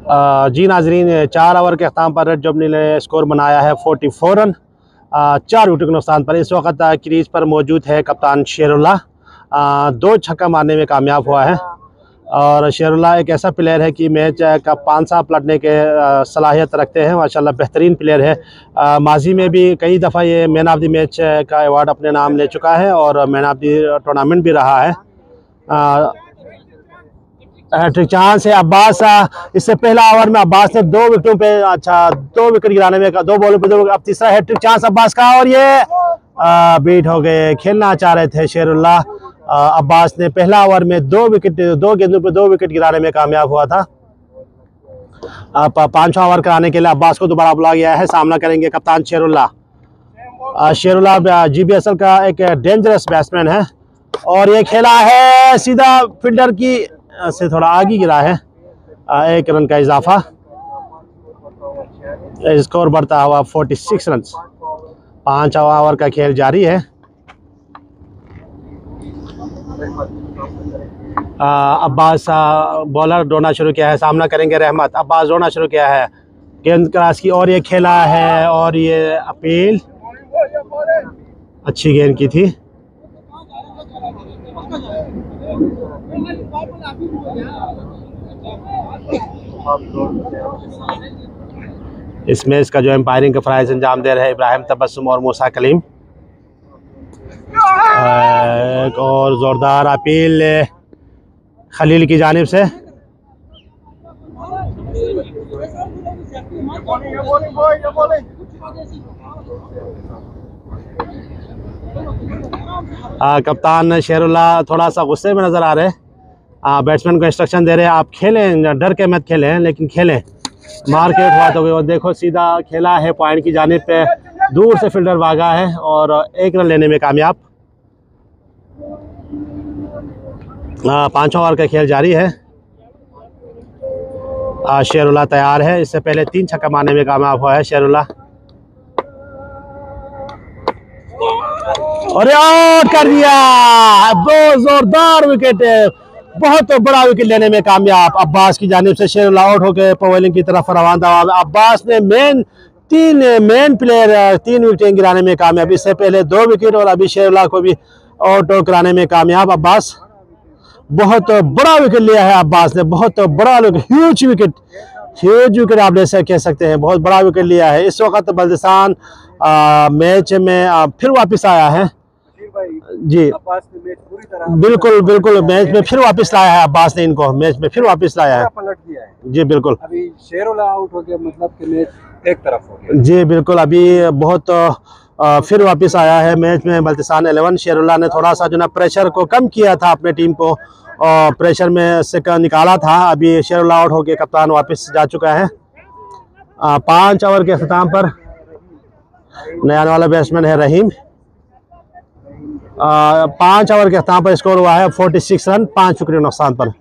जी नाजरीन, 4 ओवर के अख्ताम पर रेड जुबली ने स्कोर बनाया है 44 रन 4 विकेट के नुकसान पर। इस वक्त क्रीज पर मौजूद है कप्तान शेरुल्लाह, 2 छक्का मारने में कामयाब हुआ है। और शेरुल्लाह एक ऐसा प्लेयर है कि मैच का 5 साल पलटने के सलाहियत रखते हैं। माशाल्लाह बेहतरीन प्लेयर है। माजी में भी कई दफ़ा ये मैन ऑफ द मैच का अवार्ड अपने नाम ले चुका है और मैन ऑफ द टूर्नामेंट भी रहा है। हैट्रिक चांस है अब्बास। इससे पहला ओवर में अब्बास ने 2 विकेटों पे 2 विकेट गिराने में 2 बॉलों पे 2। अब तीसरा हैट्रिक चांस अब्बास का और ये बीट हो गए। खेलना चाह रहे थे शेरुल्लाह। अब्बास ने पहला ओवर में 2 गेंदों पे 2 विकेट गिराने में कामयाब हुआ था। अब 5वां ओवर कराने के लिए अब्बास को दोबारा बुलाया गया है। सामना करेंगे कप्तान शेरुल्लाह। शेरुल्लाह GBSL का एक डेंजरस बैट्समैन है और ये खेला है सीधा फील्डर की से थोड़ा आगे गिरा है। 1 रन का इजाफा। स्कोर बढ़ता हुआ 46 रन। 5वां ओवर का खेल जारी है। अब्बास बॉलर दौड़ना शुरू किया है। सामना करेंगे रहमत। अब्बास दौड़ना शुरू किया है। गेंद क्रॉस की और ये खेला है और ये अपील अच्छी गेंद की थी। इस मैच का जो एम्पायरिंग का फ़राइज़ अंजाम दे रहे हैं इब्राहिम तबस्सुम और मूसा कलीम। एक और ज़ोरदार अपील खलील की जानिब से। कप्तान शेरुल्लाह थोड़ा सा गुस्से में नज़र आ रहे हैं। बैट्समैन को इंस्ट्रक्शन दे रहे हैं, आप खेलें, डर के मत खेलें लेकिन खेलें। मार्केट हुआ तो देखो सीधा खेला है पॉइंट की जानिब पे। दूर से फील्डर भागा है और 1 रन लेने में कामयाब। 5वां ओवर का खेल जारी है। शेरुल्लाह तैयार है। इससे पहले 3 छक्का मारने में कामयाब हुआ है शेरुल्लाह। और आउट कर दिया। 2 जोरदार विकेट, बहुत बड़ा विकेट लेने में कामयाब अब्बास की जानिब से। शेरुल्लाह आउट होकर पवेलियन की तरफ रवाना हुआ। अब्बास ने तीन प्लेयर 3 विकेट गिराने में कामयाब। इससे पहले 2 विकेट और अभी शेरुल्लाह को भी आउट कराने में कामयाब अब्बास। बहुत बड़ा विकेट लिया है अब्बास ने, बहुत बड़ा ह्यूज विकेट आप ले कह सकते हैं। बहुत बड़ा विकेट लिया है। इस वक्त बल्दिस्तान मैच में फिर वापस आया है जी। बिल्कुल मैच में फिर वापस लाया है अब्बास ने। इनको मैच में फिर वापस लाया है, पलट दिया है जी। बिल्कुल अभी शेरुल्लाह आउट हो गया, मतलब कि मैच एक तरफ हो गया जी। बिल्कुल अभी बहुत फिर वापस आया है मैच में बल्दिस्तान 11। शेरुल्लाह ने थोड़ा सा जो ना प्रेशर को कम किया था, अपने टीम को और प्रेशर में से निकाला था। अभी शेरुल्लाह आउट होकर कप्तान वापस जा चुका है। 5 ओवर के अख्ताम पर नया आने वाला बैट्समैन है रहीम। 5 ओवर के अख्ताम पर स्कोर हुआ है 46 रन 5 विकेट नुकसान पर।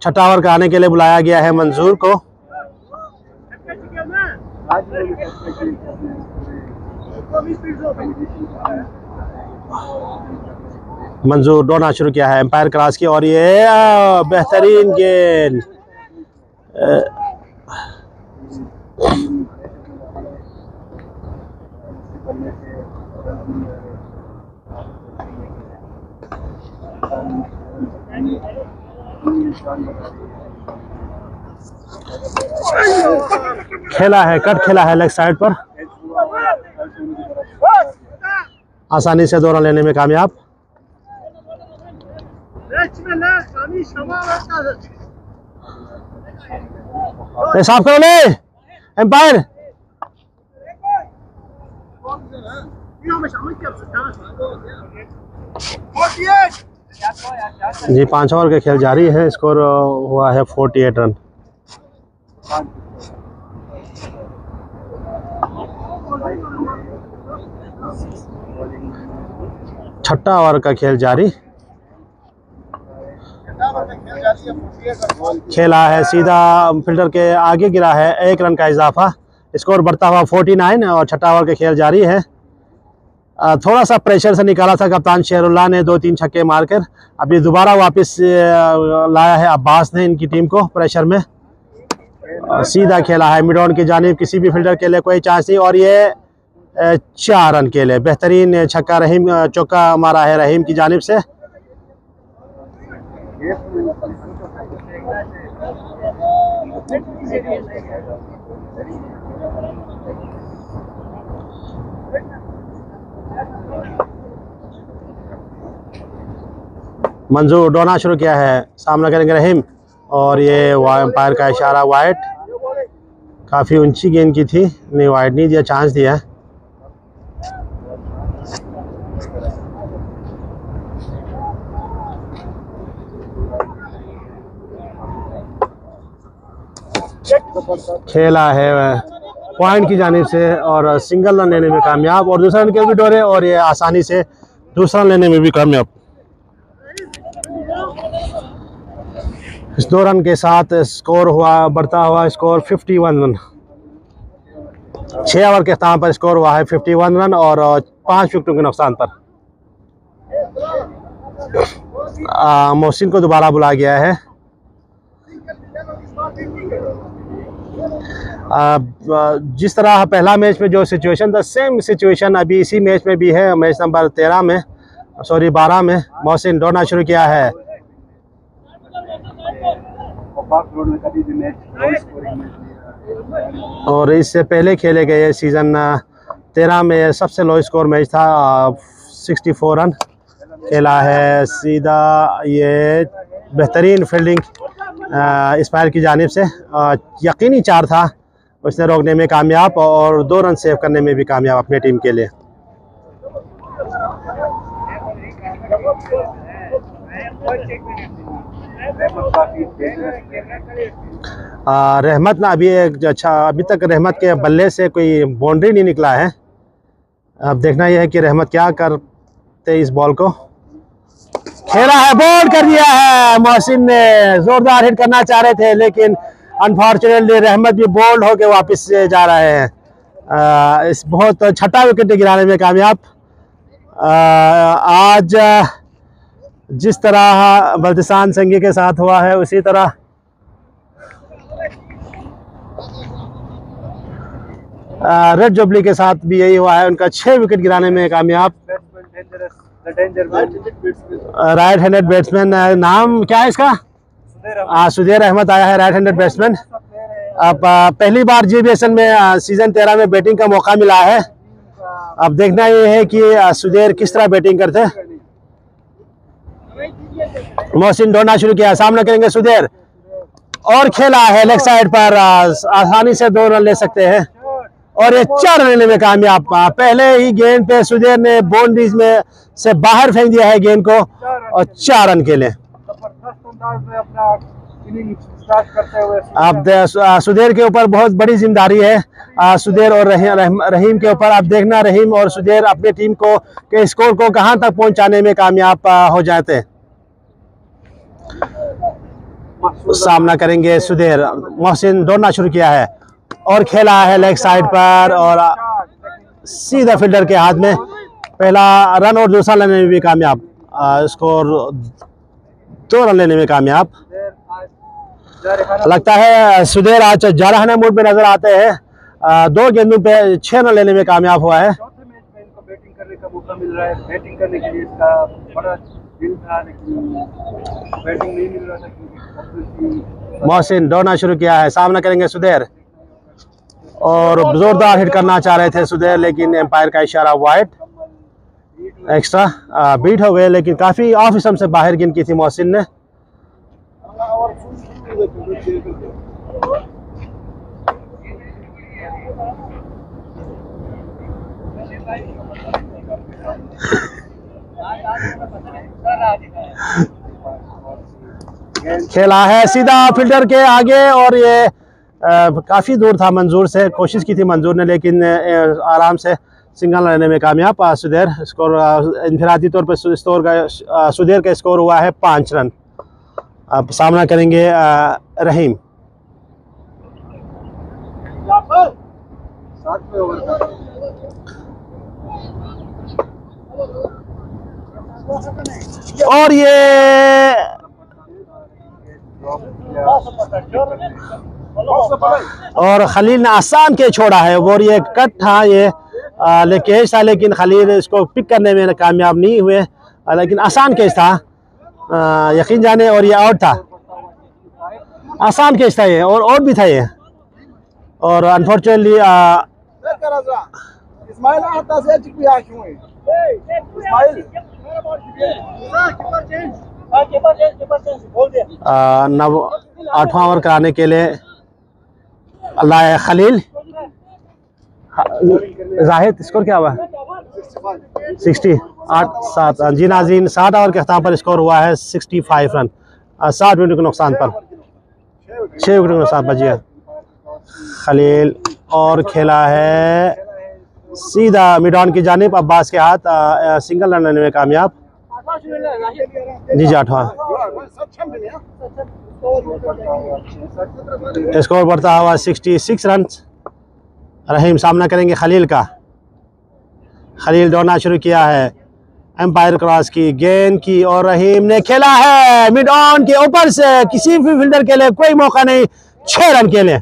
छठा ओवर का आने के लिए बुलाया गया है मंजूर को। मंजूर दौड़ना शुरू किया है। एम्पायर क्रॉस की और ये बेहतरीन गेंद। खेला है, कट खेला है लेग साइड पर। आसानी से 2 रन लेने में कामयाब। साफ करो ले एम्पायर। जी 5 ओवर का खेल जारी है। स्कोर हुआ है 48 रन। छठा ओवर का खेल जारी। खेला है सीधा फील्डर के आगे गिरा है, 1 रन का इजाफा। स्कोर बढ़ता हुआ 49 और छठा ओवर का खेल जारी है। थोड़ा सा प्रेशर से निकाला था कप्तान शेरुल्लाह ने 2-3 छक्के मारकर। अभी दोबारा वापस लाया है अब्बास ने इनकी टीम को प्रेशर में। सीधा खेला है मिड ऑन की जानिब, किसी भी फील्डर के लिए कोई चांस नहीं। और ये 4 रन के लिए बेहतरीन छक्का रहीम चौका मारा है रहीम की जानिब से। मंजूर डोना शुरू किया है, सामना करेंगे रहीम। और ये एम्पायर का इशारा वाइड, काफ़ी ऊंची गेंद की थी, नहीं वाइड नहीं दिया, चांस दिया। खेला है पॉइंट की जानिब से और सिंगल रन लेने में कामयाब, और दूसरा विकेट भी डोरे और ये आसानी से दूसरा रन लेने में भी कामयाब। इस 2 रन के साथ स्कोर हुआ, बढ़ता हुआ स्कोर 51 रन। 6 ओवर के अख्ताम पर स्कोर हुआ है 51 रन और 5 विकेटों के नुकसान पर। मोहसिन को दोबारा बुलाया गया है। जिस तरह पहला मैच में जो सिचुएशन था, सेम सिचुएशन अभी इसी मैच में भी है। मैच नंबर 12 में, सॉरी 12 में मोहसिन दौड़ना शुरू किया है। और इससे पहले खेले गए सीज़न 13 में सबसे लो स्कोर मैच था, 64 रन खेला है। सीधा ये बेहतरीन फील्डिंग इस्माइल की जानिब से, यकीनी 4 था, उसने रोकने में कामयाब और 2 रन सेव करने में भी कामयाब अपनी टीम के लिए। रहमत ना अभी तक रहमत के बल्ले से कोई बाउंड्री नहीं निकला है। अब देखना यह है कि रहमत क्या करते इस बॉल को। खेला है, बॉल कर दिया है मोहसिन ने, जोरदार हिट करना चाह रहे थे लेकिन अनफॉर्चुनेटली रहमत भी बोल्ड होके वापस जा रहे हैं। इस बहुत छठा विकेट गिराने में कामयाब। आज जिस तरह बल्दिसान संगी के साथ हुआ है उसी तरह रेड जुबली के साथ भी यही हुआ है, उनका 6 विकेट गिराने में कामयाब। राइट हैंडेड बैट्समैन, नाम क्या है इसका? सुधीर अहमद आया है, राइट हैंडेड बैट्समैन। अब पहली बार GBSL में सीजन 13 में बैटिंग का मौका मिला है। अब देखना ये है कि सुधीर किस तरह बैटिंग करते। मोहसिन दौड़ना शुरू किया, सामना करेंगे सुधीर और खेला है लेग साइड पर, आसानी से 2 रन ले सकते हैं और ये 4 रन लेने में कामयाब। पहले ही गेंद पे सुधीर ने बाउंड्रीज में से बाहर फेंक दिया है गेंद को और 4 रन के लिए। अब सुधीर के ऊपर बहुत बड़ी जिम्मेदारी है, सुधीर और रहीम के ऊपर। अब देखना रहीम और सुधीर अपनी टीम को के स्कोर को कहां तक पहुंचाने में कामयाब हो जाते हैं। सामना करेंगे सुधीर, मोहसिन दौड़ना शुरू किया है और खेला है लेग साइड पर और सीधा फील्डर के हाथ में। पहला रन और दूसरा लेने में भी कामयाब, स्कोर 2 रन लेने में कामयाब। लगता है सुधीर आज जारहाना मूड में नजर आते हैं। 2 गेंदों पे 6 रन लेने में कामयाब हुआ है। चौथे मैच में इनको बैटिंग करने का मौका मिल रहा है, बैटिंग करने के लिए इसका बड़ा दिल था लेकिन बैटिंग नहीं मिल रहा था। मोहसिन दौड़ना शुरू किया है, सामना करेंगे सुधीर और जोरदार हिट करना चाह रहे थे सुधीर लेकिन एम्पायर का इशारा वाइड, एक्स्ट्रा बीट हो गए लेकिन काफी ऑफ स्टंप से बाहर गेंद की थी मोहसिन ने। खेला है सीधा फील्डर के आगे और ये काफी दूर था मंजूर से, कोशिश की थी मंजूर ने लेकिन आराम से सिंगल लेने में कामयाब। सुधीर स्कोर इनफरादी तौर पर सुधीर का स्कोर हुआ है 5 रन। अब सामना करेंगे रहीम। और ये और खलील ने आसान के छोड़ा है। और ये कट था, ये केस था, लेकिन खलील इसको पिक करने में कामयाब नहीं हुए, लेकिन आसान केस था, यकीन जाने। और ये आउट था, आसान केस था ये, और आउट भी था ये। और अनफॉर्चुनेटली नव 8वां ओवर कराने के लिए लाए खलील। जाहिद स्कोर क्या हुआ? 60 8-7। जी नाज़रीन, 60 ओवर के अख्ताम पर स्कोर हुआ है 65 रन, 60 विकेट के नुकसान पर, 6 विकेट के नुकसान पर। जी खलील और खेला है सीधा मिड ऑन की जानिब, अब्बास के हाथ, सिंगल रन लेने में कामयाब। जी 8वां स्कोर बढ़ता हुआ 66 रन। रहीम सामना करेंगे खलील का। खलील दौड़ना शुरू किया है, एम्पायर क्रॉस की गेंद की, और रहीम ने खेला है मिड ऑन के ऊपर से, किसी भी फील्डर के लिए कोई मौका नहीं, 6 रन के लिए।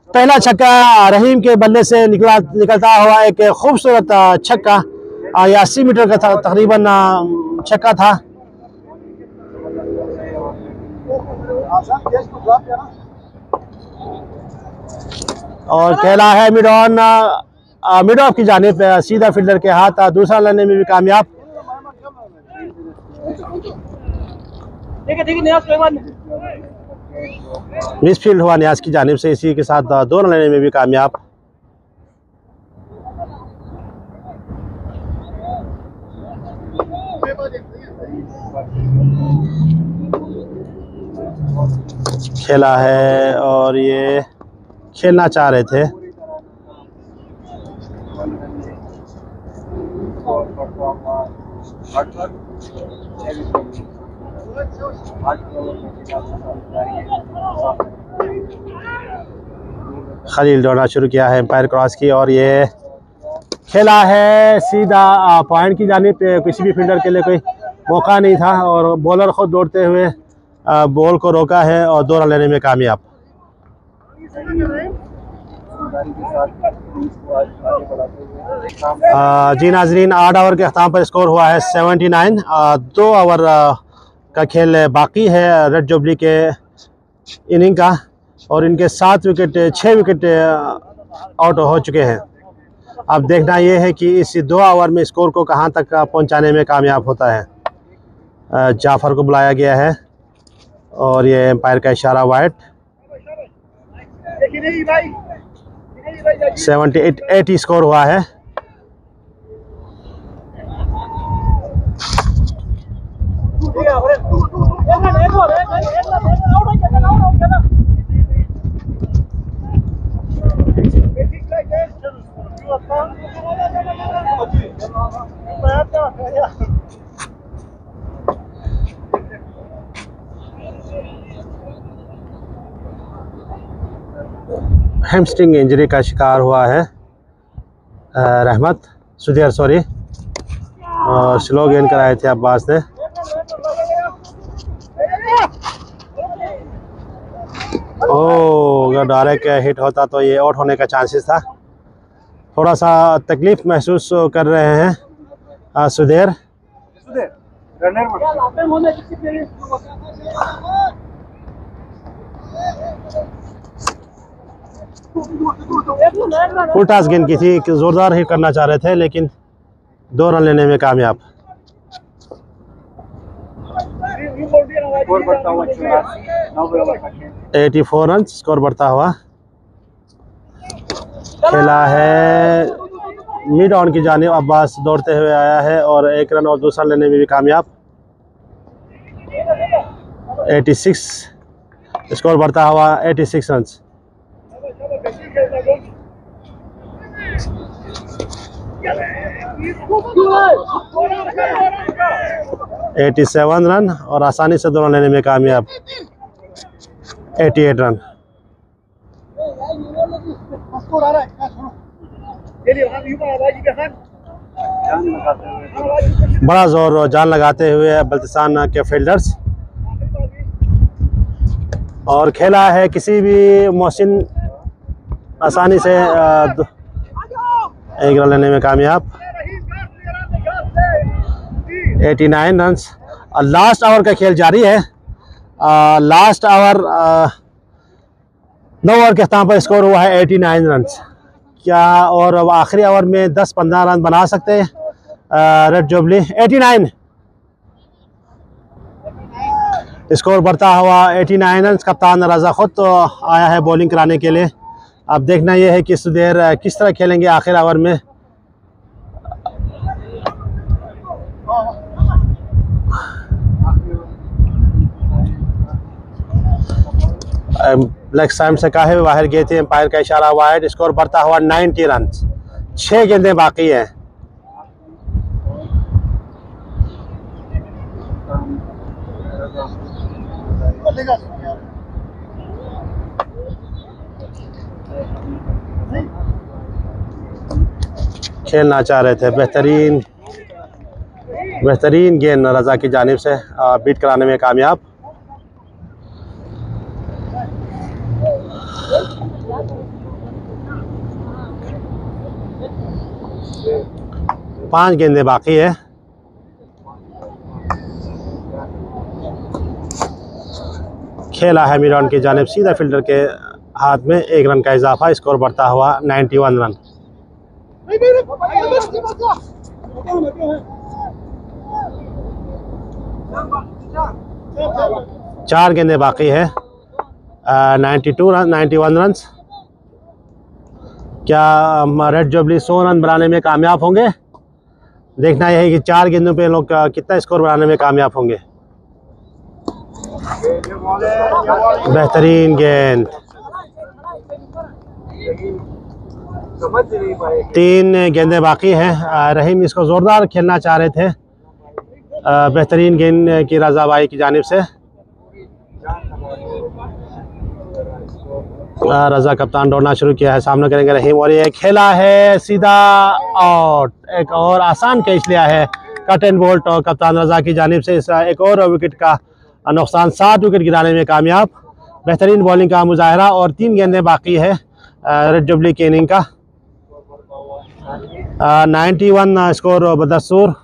पहला छक्का रहीम के बल्ले से निकलता हुआ एक खूबसूरत छक्का, 80 मीटर का था तकरीबन छक्का था। और खेला है मिड ऑन, मिड ऑफ की जानिब, सीधा फील्डर के हाथ, दूसरा लेने में भी कामयाब। मिस फील्ड हुआ नियाज की जानिब से, इसी के साथ 2 रन लेने में भी कामयाब। खेला है और ये खेलना चाह रहे थे। खलील दौड़ना शुरू किया है एम्पायर क्रॉस की, और ये खेला है सीधा पॉइंट की जानिब। किसी भी फील्डर के लिए कोई मौका नहीं था, और बॉलर खुद दौड़ते हुए बॉल को रोका है और 2 रन लेने में कामयाब। जी नाजरीन, 8 ओवर के अख्ताम पर स्कोर हुआ है 79। 2 ओवर का खेल बाकी है रेड जुबली के इनिंग का, और इनके 7 विकेट 6 विकेट आउट हो चुके हैं। अब देखना यह है कि इस 2 ओवर में स्कोर को कहां तक पहुंचाने में कामयाब होता है। जाफर को बुलाया गया है, और ये एम्पायर का इशारा वाइड। 78 स्कोर हुआ है। हैमस्ट्रिंग इंजरी का शिकार हुआ है रहमत सुधीर, सॉरी, और स्लो गेंद कराए थे अब्बास ने। अगर डायरेक्ट हिट होता तो ये आउट होने का चांसेस था। थोड़ा सा तकलीफ महसूस कर रहे हैं सुधीर। फुल टॉस गेंद की थी कि जोरदार हिट करना चाह रहे थे, लेकिन 2 रन लेने में कामयाब। स्कोर बढ़ता हुआ 84 रन स्कोर बढ़ता हुआ। खेला है मिड ऑन की जानिब, अब्बास दौड़ते हुए आया है और 1 रन और दूसरा लेने में भी कामयाब। 86 स्कोर बढ़ता हुआ 86 रन। एटी 87 रन और आसानी से 2 रन लेने में कामयाब। 88 रन। जान लगाते हुए बड़ा जोर और जान लगाते हुए बल्तिस्तान के फील्डर्स, और खेला है किसी भी मोहसिन आसानी से एक रन लेने में कामयाब। 89 रन्स। लास्ट ओवर का खेल जारी है। लास्ट ओवर 9 ओवर के अख्ताम पर स्कोर हुआ है 89 रन्स। क्या और आखिरी ओवर में 10-15 रन बना सकते हैं रेड जुबली। 89 स्कोर बढ़ता हुआ 89 रन। कप्तान रजा खुद तो आया है बॉलिंग कराने के लिए। अब देखना यह है कि इस देर किस तरह खेलेंगे आखिर ओवर में। लेग साइड से काहे बाहर गए थे, एम्पायर का इशारा वाइड। स्कोर बढ़ता हुआ 90 रन। 6 गेंदें बाकी हैं। खेलना चाह रहे थे, बेहतरीन गेंद रजा की जानिब से बीट कराने में कामयाब। पांच गेंदें बाकी है। खेला है मिरान की जानिब सीधा फील्डर के हाथ में। 1 रन का इजाफा। स्कोर बढ़ता हुआ 91 रन। चार गेंदें बाकी है। 91 रन। क्या रेड जुबली 100 रन बनाने में कामयाब होंगे। देखना यह है कि 4 गेंदों पे लोग कितना स्कोर बनाने में कामयाब होंगे। बेहतरीन गेंद। 3 गेंदें बाकी हैं। रहीम इसको ज़ोरदार खेलना चाह रहे थे। बेहतरीन गेंद की रजा भाई की जानिब से। रजा कप्तान दौड़ना शुरू किया है। सामने करेंगे रहीम और ये खेला है सीधा आउट। एक और आसान कैच लिया है कट एंड बोल्ट और कप्तान रजा की जानिब से। एक और विकेट का नुकसान। 7 विकेट गिराने में कामयाब। बेहतरीन बॉलिंग का मुजाहरा और 3 गेंदें बाकी है रेड जुबली की इनिंग का। 91 स्कोर बदस्तूर।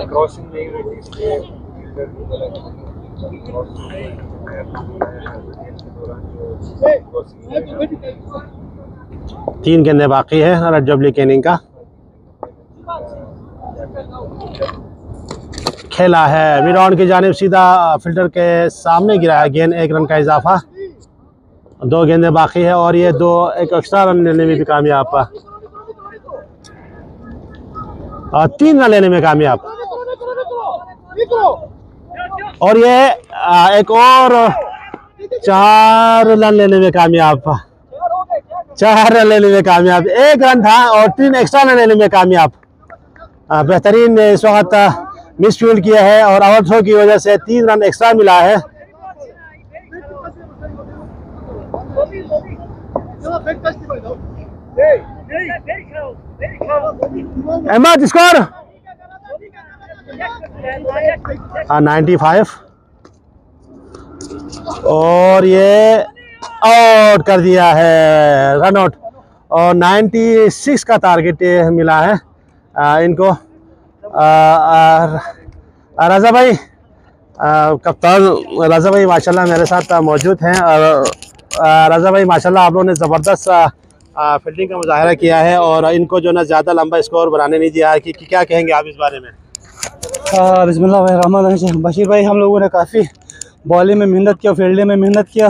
क्रॉसिंग नहीं हुई थी। 3 गेंदें बाकी है रेड जुबली की इनिंग का। खेला है मिरान की जानिब सीधा फील्डर के सामने गिरा है गेंद। 1 रन का इजाफा। 2 गेंदें बाकी है और ये 2 एक एक्स्ट्रा रन लेने में भी कामयाब। 3 रन लेने में कामयाब। और ये एक और 4 रन लेने में कामयाब। 4 रन लेने में कामयाब। 1 रन था और 3 एक्स्ट्रा रन लेने में कामयाब। बेहतरीन इस वक्त मिसफील्ड किया है और ओवरथ्रो की वजह से 3 रन एक्स्ट्रा मिला है। अहमद स्कोर 95 और ये आउट कर दिया है, रन आउट। और 96 का टारगेट मिला है इनको। रजा भाई, कप्तान रजा भाई माशाल्लाह मेरे साथ मौजूद हैं। और रजा भाई माशाल्लाह आप लोगों ने ज़बरदस्त फील्डिंग का मुजाहरा किया है और इनको जो ना ज़्यादा लंबा स्कोर बनाने नहीं दिया है कि क्या कहेंगे आप इस बारे में। बिस्मिल्लाह बशीर भाई, हम लोगों ने काफ़ी बॉलिंग में मेहनत किया, फील्डिंग में मेहनत किया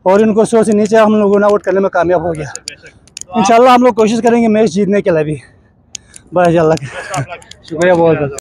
और इनको 100 से नीचे हम लोगों ने आउट करने में कामयाब हो गया। इंशाल्लाह हम लोग कोशिश करेंगे मैच जीतने के लिए भी। बस अल्लाह शुक्रिया बहुत।